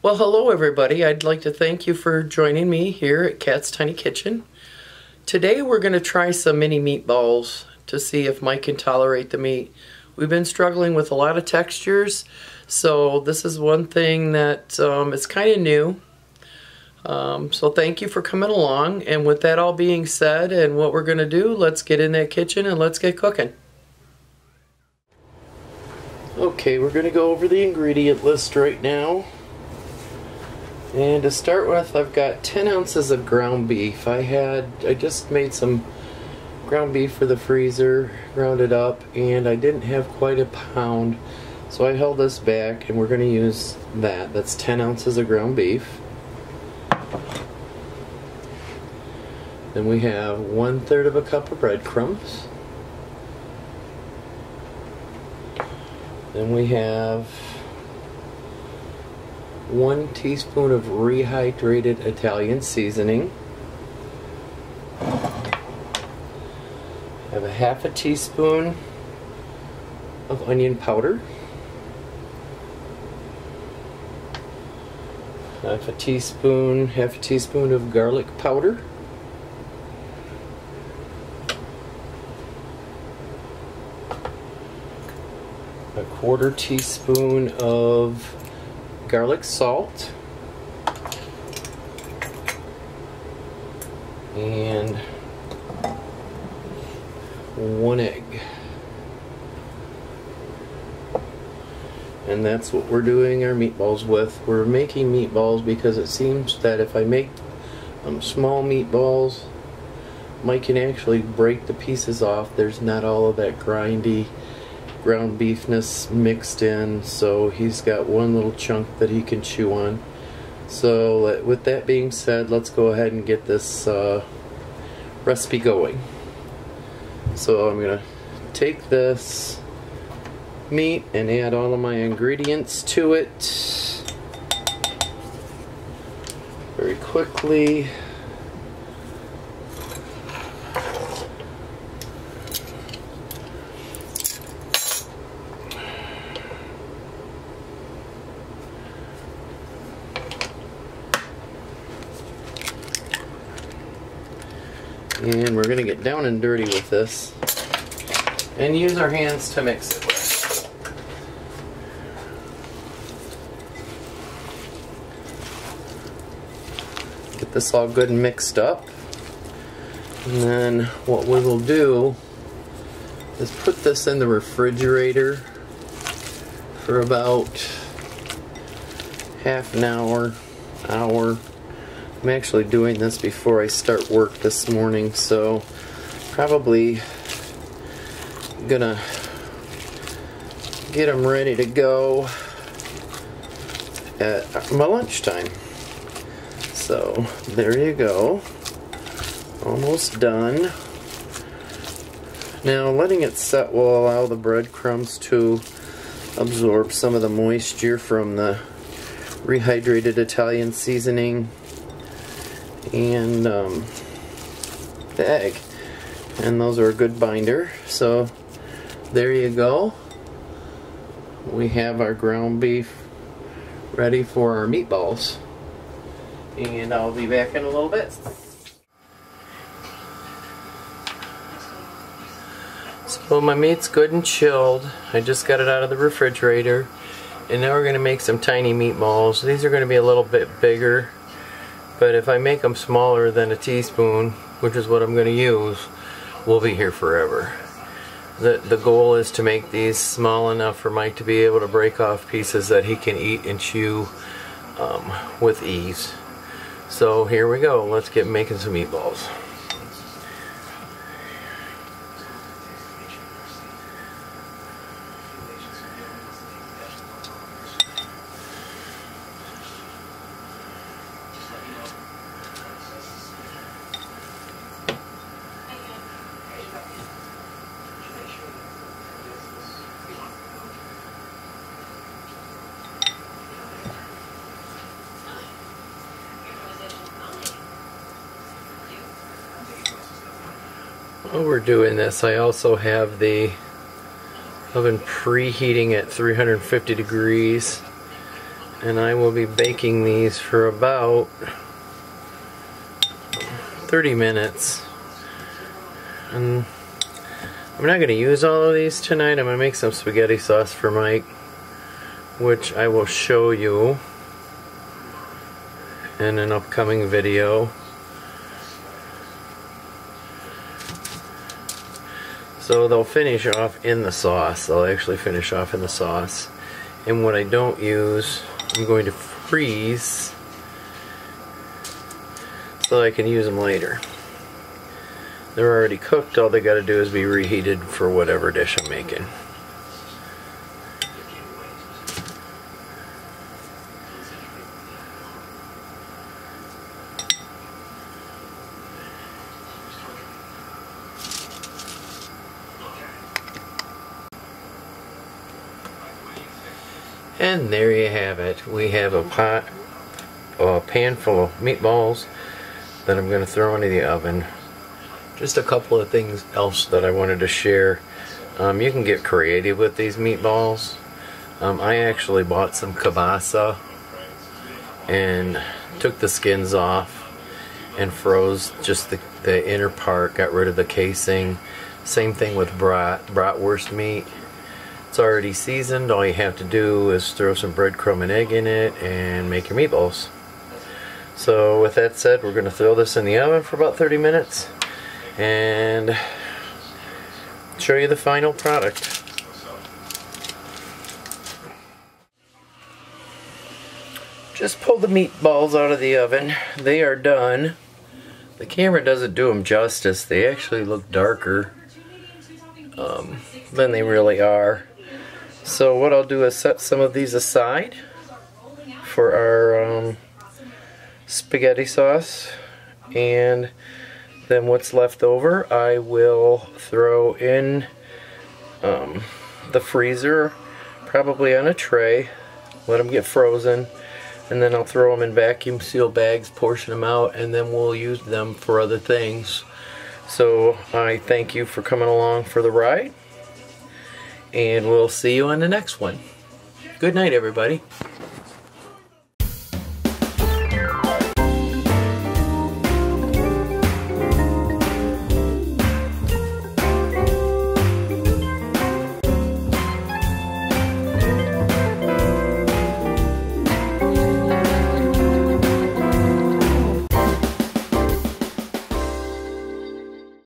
Well, hello everybody. I'd like to thank you for joining me here at Kat's Tiny Kitchen. Today we're going to try some mini meatballs to see if Mike can tolerate the meat. We've been struggling with a lot of textures, so this is one thing that is kind of new. So thank you for coming along, and with that all being said and what we're going to do, let's get in that kitchen and let's get cooking. Okay, we're going to go over the ingredient list right now. And to start with, I've got 10 ounces of ground beef. I just made some ground beef for the freezer, ground it up, and I didn't have quite a pound, so I held this back, and we're going to use that. That's 10 ounces of ground beef. Then we have 1/3 of a cup of breadcrumbs. Then we have 1 teaspoon of rehydrated Italian seasoning. I have a 1/2 teaspoon of onion powder. 1/2 teaspoon of garlic powder. A 1/4 teaspoon of garlic salt, and 1 egg. And that's what we're doing our meatballs with. We're making meatballs because it seems that if I make small meatballs, Mike can actually break the pieces off. There's not all of that grindy ground beefness mixed in, so he's got one little chunk that he can chew on. So with that being said, let's go ahead and get this recipe going. So I'm gonna take this meat and add all of my ingredients to it very quickly. And we're going to get down and dirty with this and use our hands to mix it with. Get this all good and mixed up. And then what we will do is put this in the refrigerator for about half an hour. I'm actually doing this before I start work this morning, so probably gonna get them ready to go at my lunchtime. So there you go, almost done. Now letting it set will allow the breadcrumbs to absorb some of the moisture from the rehydrated Italian seasoning and the egg, and those are a good binder. So there you go, we have our ground beef ready for our meatballs, and I'll be back in a little bit. So my meat's good and chilled. I just got it out of the refrigerator, and now we're going to make some tiny meatballs. These are going to be a little bit bigger, but if I make them smaller than a teaspoon, which is what I'm going to use, we'll be here forever. The goal is to make these small enough for Mike to be able to break off pieces that he can eat and chew with ease. So here we go, let's get making some meatballs. While we're doing this, I also have the oven preheating at 350 degrees, And I will be baking these for about 30 minutes. And I'm not going to use all of these tonight. I'm going to make some spaghetti sauce for Mike, which I will show you in an upcoming video. So they'll finish off in the sauce. They'll actually finish off in the sauce. And what I don't use, I'm going to freeze so I can use them later. They're already cooked. All they got to do is be reheated for whatever dish I'm making. And there you have it. We have a pan full of meatballs that I'm going to throw into the oven. Just a couple of things else that I wanted to share. You can get creative with these meatballs. I actually bought some kielbasa and took the skins off and froze just the inner part, got rid of the casing. Same thing with bratwurst meat. It's already seasoned. All you have to do is throw some breadcrumb and egg in it and make your meatballs. So with that said, we're going to throw this in the oven for about 30 minutes and show you the final product. Just pulled the meatballs out of the oven. They are done. The camera doesn't do them justice. They actually look darker than they really are. So what I'll do is set some of these aside for our spaghetti sauce, and then what's left over I will throw in the freezer, probably on a tray, let them get frozen, and then I'll throw them in vacuum seal bags, portion them out, and then we'll use them for other things. So I thank you for coming along for the ride, and we'll see you on the next one. Good night, everybody.